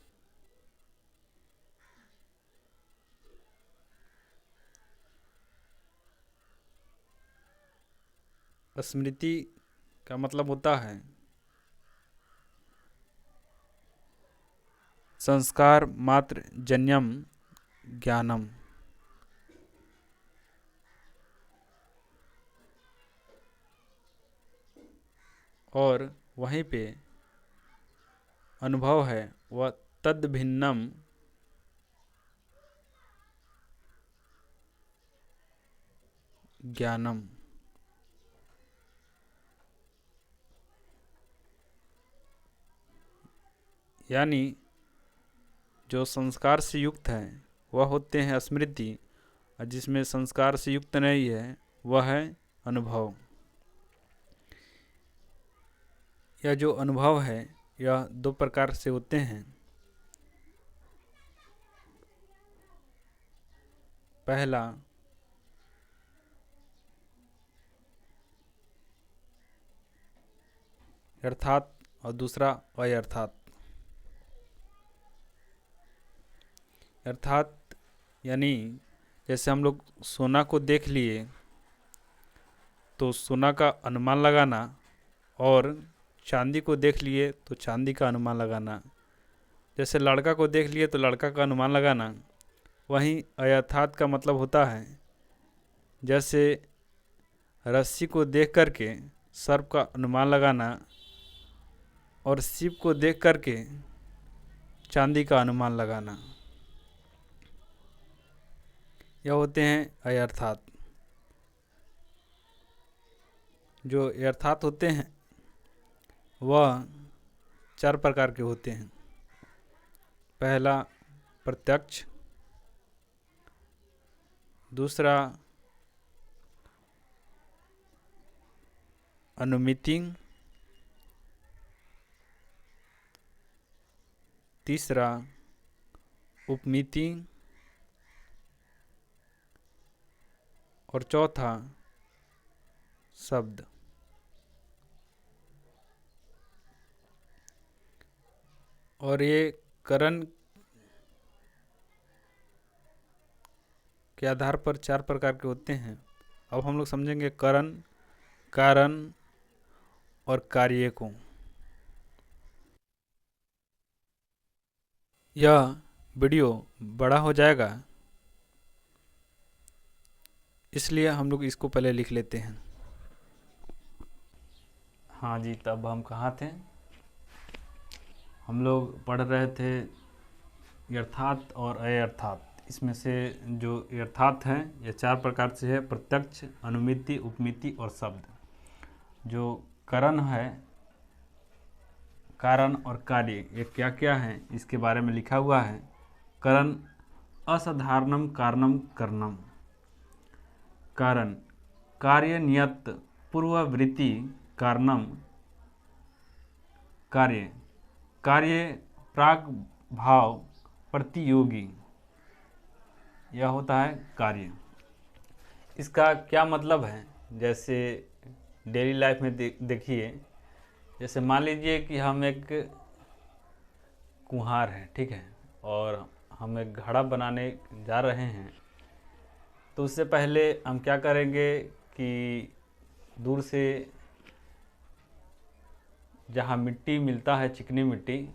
स्मृति का मतलब होता है संस्कार मात्र जन्यम ज्ञानम, और वहीं पे अनुभव है वह तद भिन्नम ज्ञानम। यानी जो संस्कार से युक्त है वह होते हैं स्मृति, और जिसमें संस्कार से युक्त नहीं है वह है अनुभव। यह जो अनुभव है यह दो प्रकार से होते हैं। पहला अर्थात और दूसरा अयर्थात। अर्थात यानी जैसे हम लोग सोना को देख लिए तो सोना का अनुमान लगाना, और चांदी को देख लिए तो चांदी का अनुमान लगाना। जैसे लड़का को देख लिए तो लड़का का अनुमान लगाना। वहीं अयथार्थ का मतलब होता है जैसे रस्सी को देख करके सर्प का अनुमान लगाना, और शिव को देख करके चांदी का अनुमान लगाना। यह होते हैं अयर्थात। जो यथार्थ होते हैं वह चार प्रकार के होते हैं। पहला प्रत्यक्ष, दूसरा अनुमिति, तीसरा उपमिति, और चौथा शब्द। और ये करण के आधार पर चार प्रकार के होते हैं। अब हम लोग समझेंगे करण, कारण और कार्य को। यह वीडियो बड़ा हो जाएगा, इसलिए हम लोग इसको पहले लिख लेते हैं।
हाँ जी, तब हम कहाँ थे? हम लोग पढ़ रहे थे यथार्थ और अयथार्थ। इसमें से जो यथार्थ है ये चार प्रकार से है: प्रत्यक्ष, अनुमिति, उपमिति और शब्द। जो करण है, कारण और कार्य, ये क्या क्या है इसके बारे में लिखा हुआ है। करण असाधारणम कारणम करणम। कारण कार्य नियत पूर्ववृत्ति कारणम। कार्य कार्य प्राग भाव प्रतियोगी, यह होता है कार्य। इसका क्या मतलब है? जैसे डेली लाइफ में देखिए, जैसे मान लीजिए कि हम एक कुम्हार हैं, ठीक है, और हम एक घड़ा बनाने जा रहे हैं। तो उससे पहले हम क्या करेंगे कि दूर से जहाँ मिट्टी मिलता है, चिकनी मिट्टी,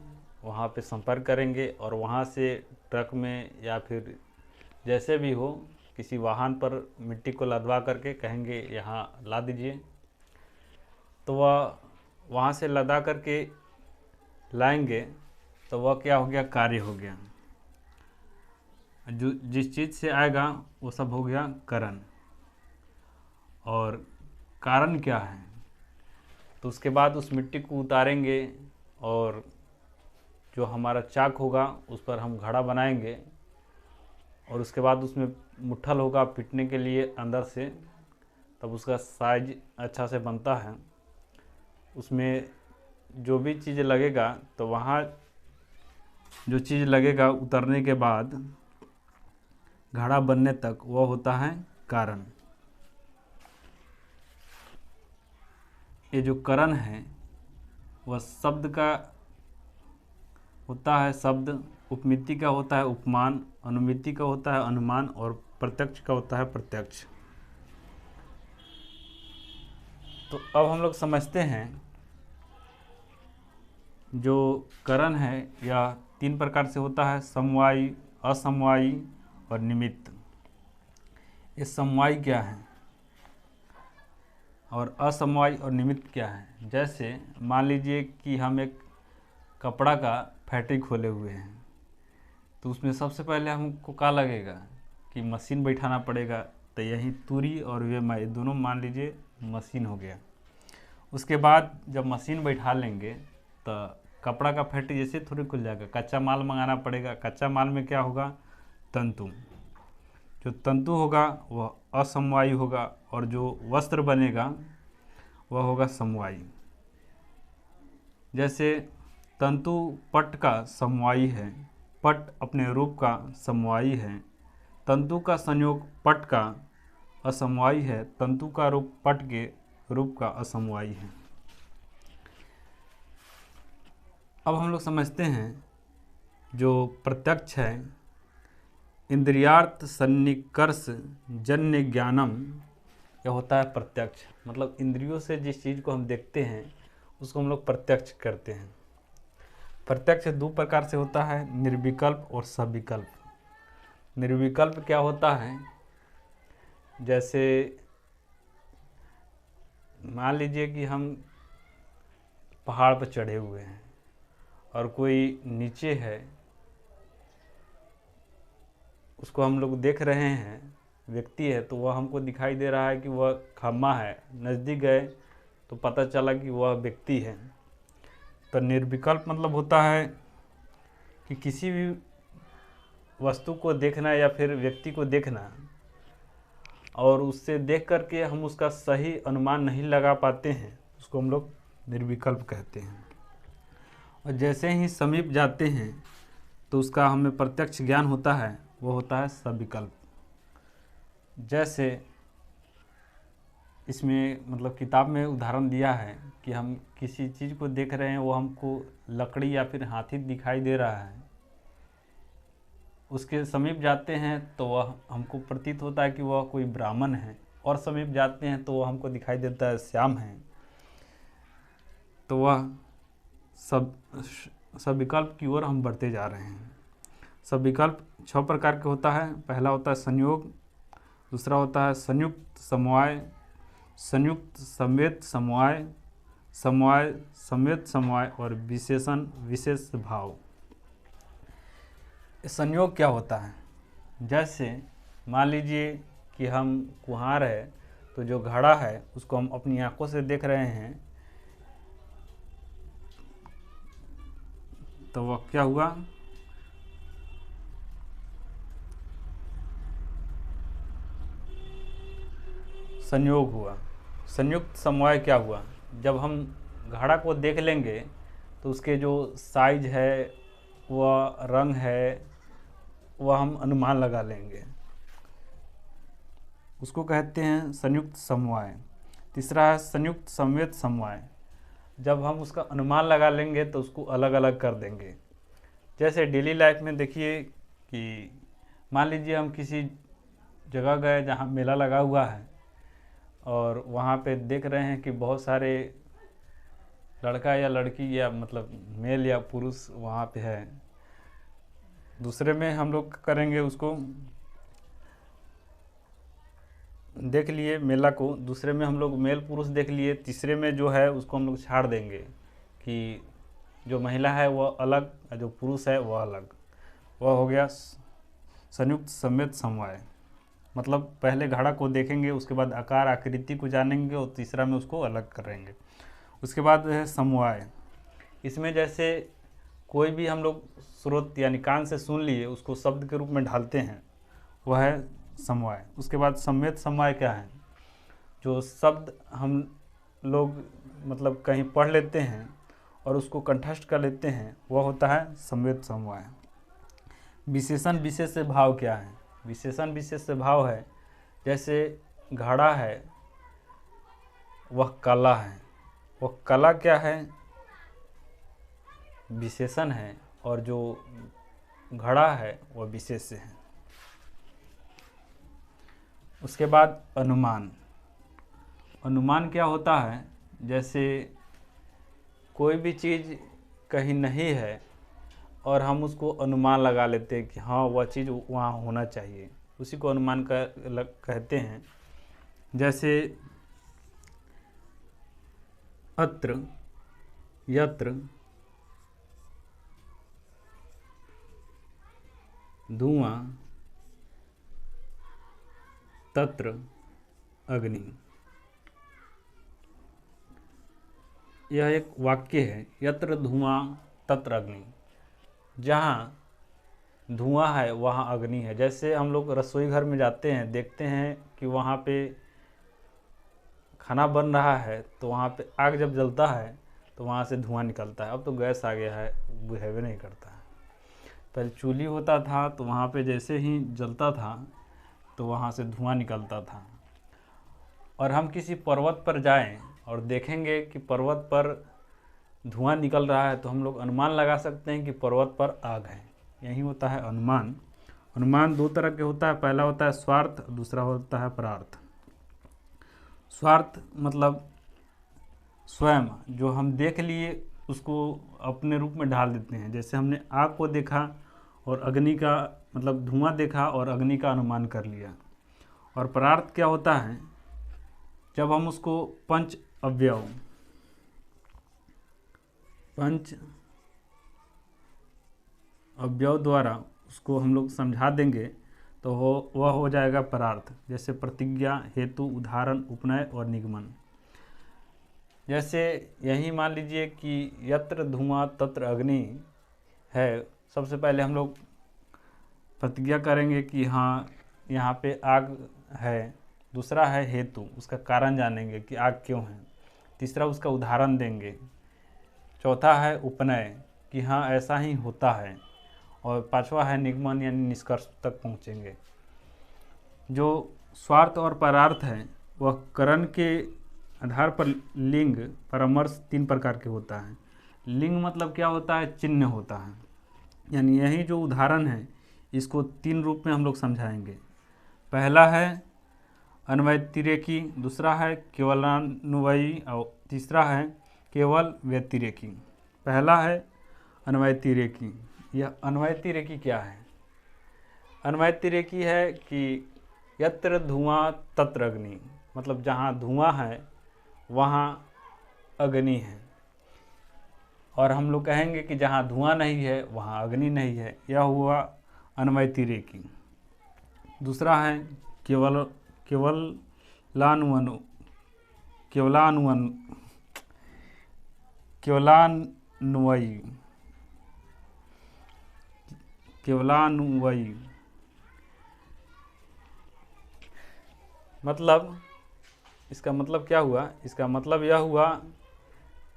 वहाँ पे संपर्क करेंगे और वहाँ से ट्रक में या फिर जैसे भी हो किसी वाहन पर मिट्टी को लदवा करके कहेंगे यहाँ ला दीजिए। तो वह वहाँ से लदा करके लाएंगे, तो वह क्या हो गया? कार्य हो गया। जो जिस चीज़ से आएगा वो सब हो गया कारण। और कारण क्या है? तो उसके बाद उस मिट्टी को उतारेंगे और जो हमारा चाक होगा उस पर हम घड़ा बनाएंगे, और उसके बाद उसमें मुट्ठल होगा पीटने के लिए अंदर से, तब उसका साइज अच्छा से बनता है। उसमें जो भी चीज़ लगेगा, तो वहाँ जो चीज़ लगेगा उतरने के बाद घड़ा बनने तक, वह होता है कारण। ये जो करण है वह शब्द का होता है शब्द, उपमिति का होता है उपमान, अनुमिति का होता है अनुमान, और प्रत्यक्ष का होता है प्रत्यक्ष। तो अब हम लोग समझते हैं जो करण है यह 3 प्रकार से होता है: समवायी, असमवायी और निमित्त। ये समवायी क्या है और असमवायी और निमित्त क्या है? जैसे मान लीजिए कि हम एक कपड़ा का फैक्ट्री खोले हुए हैं, तो उसमें सबसे पहले हमको क्या लगेगा कि मशीन बैठाना पड़ेगा। तो यही तुरी और वेमाई दोनों मान लीजिए मशीन हो गया। उसके बाद जब मशीन बैठा लेंगे तो कपड़ा का फैक्ट्री जैसे थोड़ी खुल जाएगा, कच्चा माल मंगाना पड़ेगा। कच्चा माल में क्या होगा? तंतु। जो तंतु होगा वह असमवायी होगा, और जो वस्त्र बनेगा वह होगा समवायी। जैसे तंतु पट का समवायी है, पट अपने रूप का समवायी है। तंतु का संयोग पट का असमवायी है, तंतु का रूप पट के रूप का असमवायी है। अब हम लोग समझते हैं जो प्रत्यक्ष है, इंद्रियार्थ सन्निकर्ष जन्य ज्ञानम, यह होता है प्रत्यक्ष। मतलब इंद्रियों से जिस चीज़ को हम देखते हैं उसको हम लोग प्रत्यक्ष करते हैं। प्रत्यक्ष 2 प्रकार से होता है: निर्विकल्प और सविकल्प। निर्विकल्प क्या होता है? जैसे मान लीजिए कि हम पहाड़ पर चढ़े हुए हैं और कोई नीचे है, उसको हम लोग देख रहे हैं, व्यक्ति है, तो वह हमको दिखाई दे रहा है कि वह खम्मा है। नज़दीक गए तो पता चला कि वह व्यक्ति है। तो निर्विकल्प मतलब होता है कि किसी भी वस्तु को देखना या फिर व्यक्ति को देखना, और उससे देख करके हम उसका सही अनुमान नहीं लगा पाते हैं, उसको हम लोग निर्विकल्प कहते हैं। और जैसे ही समीप जाते हैं तो उसका हमें प्रत्यक्ष ज्ञान होता है, वो होता है सविकल्प। जैसे इसमें मतलब किताब में उदाहरण दिया है कि हम किसी चीज़ को देख रहे हैं, वो हमको लकड़ी या फिर हाथी दिखाई दे रहा है, उसके समीप जाते हैं तो वह हमको प्रतीत होता है कि वह कोई ब्राह्मण है, और समीप जाते हैं तो वह हमको दिखाई देता है श्याम है। तो वह सब विकल्प की ओर हम बढ़ते जा रहे हैं। सब विकल्प 6 प्रकार के होता है। पहला होता है संयोग, दूसरा होता है संयुक्त समवाय, संयुक्त संवेद समवाय, समवाय संवेद समवाय, और विशेषण विशेष भाव। संयोग क्या होता है? जैसे मान लीजिए कि हम कुम्हार है, तो जो घड़ा है उसको हम अपनी आंखों से देख रहे हैं, तो वह क्या हुआ? संयोग हुआ। संयुक्त समवाय क्या हुआ? जब हम घड़ा को देख लेंगे तो उसके जो साइज है वह रंग है, वह हम अनुमान लगा लेंगे, उसको कहते हैं संयुक्त समवाय। तीसरा है संयुक्त संवेद समवाय। जब हम उसका अनुमान लगा लेंगे तो उसको अलग अलग कर देंगे। जैसे डेली लाइफ में देखिए कि मान लीजिए हम किसी जगह गए जहाँ मेला लगा हुआ है और वहाँ पे देख रहे हैं कि बहुत सारे लड़का या लड़की या मतलब मेल या पुरुष वहाँ पे है। दूसरे में हम लोग करेंगे, उसको देख लिए मेला को, दूसरे में हम लोग मेल पुरुष देख लिए, तीसरे में जो है उसको हम लोग छाड़ देंगे कि जो महिला है वह अलग, जो पुरुष है वह अलग। वह हो गया संयुक्त संवेद समवाय। मतलब पहले घड़ा को देखेंगे, उसके बाद आकार आकृति को जानेंगे और तीसरा में उसको अलग करेंगे। उसके बाद है समवाय। इसमें जैसे कोई भी हम लोग स्रोत यानी कान से सुन लिए उसको शब्द के रूप में ढालते हैं, वह है समवाय। उसके बाद संवेद समवाय क्या है? जो शब्द हम लोग मतलब कहीं पढ़ लेते हैं और उसको कंठस्थ कर लेते हैं, वह होता है संवेद समवाय। विशेषण विशेष से भाव क्या है? विशेषण विशेष से भाव है जैसे घड़ा है वह कला है, वह कला क्या है? विशेषण है, और जो घड़ा है वह विशेष्य है। उसके बाद अनुमान। अनुमान क्या होता है? जैसे कोई भी चीज़ कहीं नहीं है और हम उसको अनुमान लगा लेते हैं कि हाँ वह चीज़ वहाँ होना चाहिए, उसी को अनुमान कहते हैं। जैसे अत्र, यत्र, धुआं, तत्र अग्नि। यह एक वाक्य है, यत्र धुआं तत्र अग्नि। जहाँ धुआं है वहाँ अग्नि है। जैसे हम लोग रसोई घर में जाते हैं, देखते हैं कि वहाँ पे खाना बन रहा है, तो वहाँ पे आग जब जलता है तो वहाँ से धुआं निकलता है। अब तो गैस आ गया है, बुझावे नहीं करता है। पहले चूल्ही होता था तो वहाँ पे जैसे ही जलता था तो वहाँ से धुआं निकलता था। और हम किसी पर्वत पर जाएं और देखेंगे कि पर्वत पर धुआं निकल रहा है, तो हम लोग अनुमान लगा सकते हैं कि पर्वत पर आग है। यही होता है अनुमान। अनुमान दो तरह के होता है, पहला होता है स्वार्थ, दूसरा होता है परार्थ। स्वार्थ मतलब स्वयं जो हम देख लिए उसको अपने रूप में ढाल देते हैं। जैसे हमने आग को देखा और अग्नि का मतलब धुआं देखा और अग्नि का अनुमान कर लिया। और परार्थ क्या होता है? जब हम उसको पंच अवयव द्वारा उसको हम लोग समझा देंगे तो वह हो जाएगा परार्थ। जैसे प्रतिज्ञा, हेतु, उदाहरण, उपनय और निगमन। जैसे यही मान लीजिए कि यत्र धुआं तत्र अग्नि है, सबसे पहले हम लोग प्रतिज्ञा करेंगे कि हाँ यहाँ पे आग है। दूसरा है हेतु, उसका कारण जानेंगे कि आग क्यों है। तीसरा उसका उदाहरण देंगे। चौथा है उपनय कि हाँ ऐसा ही होता है। और पांचवा है निगमन यानी निष्कर्ष तक पहुँचेंगे। जो स्वार्थ और परार्थ है वह करण के आधार पर लिंग परामर्श तीन प्रकार के होता है। लिंग मतलब क्या होता है? चिन्ह होता है। यानी यही जो उदाहरण है इसको तीन रूप में हम लोग समझाएंगे। पहला है अन्वयतिरेकी, दूसरा है केवलान्वयी और तीसरा है केवल व्यतिरेकी। पहला है अन्वयतिरेकी। यह अन्वयतिरेकी क्या है? अन्वयतिरेकी है कि यत्र धुआं तत्र अग्नि, मतलब जहाँ धुआं है वहाँ अग्नि है। और हम लोग कहेंगे कि जहाँ धुआं नहीं है वहाँ अग्नि नहीं है। यह हुआ अन्वयतिरेकी। दूसरा है केवलान्वयी। मतलब इसका मतलब क्या हुआ? इसका मतलब यह हुआ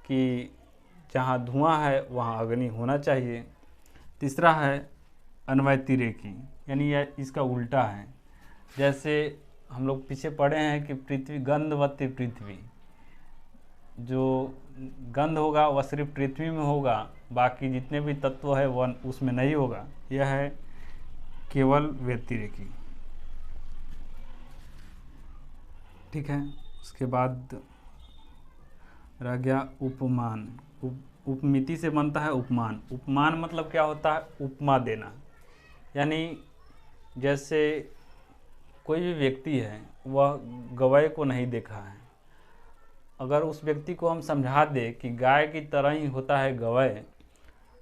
कि जहाँ धुआं है वहाँ अग्नि होना चाहिए। तीसरा है अन्वयतिरेकी, यानी यह इसका उल्टा है। जैसे हम लोग पीछे पढ़े हैं कि पृथ्वी गंधवती पृथ्वी, जो गंध होगा वह सिर्फ पृथ्वी में होगा, बाकी जितने भी तत्व है वह उसमें नहीं होगा। यह है केवल व्यतिरेकी। ठीक है, उसके बाद रह गया उपमान। उपमिति से बनता है उपमान। उपमान मतलब क्या होता है? उपमा देना, यानी जैसे कोई भी व्यक्ति है वह गवाए को नहीं देखा है, अगर उस व्यक्ति को हम समझा दे कि गाय की तरह ही होता है गवाए,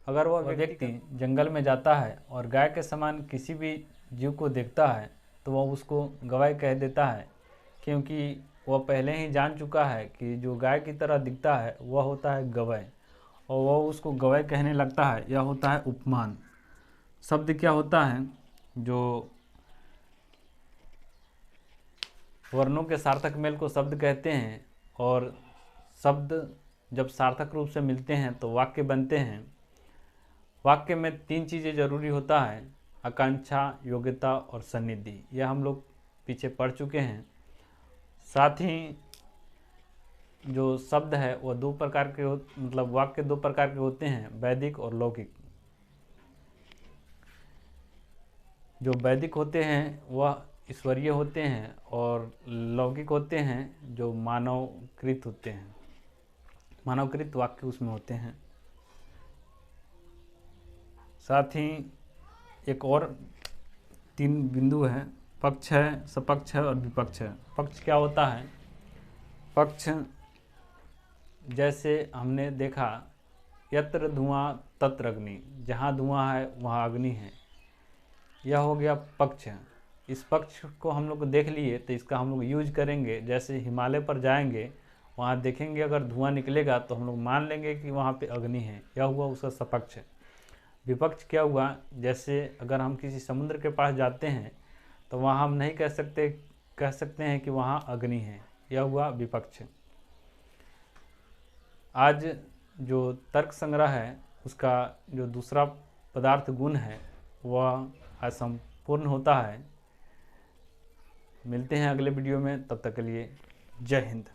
अगर वह व्यक्ति जंगल में जाता है और गाय के समान किसी भी जीव को देखता है तो वह उसको गवाए कह देता है, क्योंकि वह पहले ही जान चुका है कि जो गाय की तरह दिखता है वह होता है गवाए, और वह उसको गवाए कहने लगता है। यह होता है उपमान। शब्द क्या होता है? जो वर्णों के सार्थक मेल को शब्द कहते हैं, और शब्द जब सार्थक रूप से मिलते हैं तो वाक्य बनते हैं। वाक्य में 3 चीज़ें जरूरी होता है: आकांक्षा, योग्यता और सन्निधि। यह हम लोग पीछे पढ़ चुके हैं। साथ ही जो शब्द है वह 2 प्रकार के मतलब वाक्य 2 प्रकार के होते हैं, वैदिक और लौकिक। जो वैदिक होते हैं वह ईश्वरीय होते हैं, और लौकिक होते हैं जो मानवकृत होते हैं। मानवकृत वाक्य उसमें होते हैं। साथ ही एक और 3 बिंदु है: पक्ष है, सपक्ष है और विपक्ष है। पक्ष क्या होता है? पक्ष जैसे हमने देखा, यत्र धुआं तत्र अग्नि, जहाँ धुआं है वहाँ अग्नि है। यह हो गया पक्ष। इस पक्ष को हम लोग देख लिए तो इसका हम लोग यूज करेंगे। जैसे हिमालय पर जाएंगे, वहाँ देखेंगे अगर धुआं निकलेगा तो हम लोग मान लेंगे कि वहाँ पे अग्नि है। यह हुआ उसका सपक्ष। विपक्ष क्या हुआ? जैसे अगर हम किसी समुद्र के पास जाते हैं तो वहाँ हम नहीं कह सकते हैं कि वहाँ अग्नि है। यह हुआ विपक्ष। आज जो तर्क संग्रह है उसका जो दूसरा पदार्थ गुण है वह आज संपूर्ण होता है। मिलते हैं अगले वीडियो में, तब तक के लिए जय हिंद।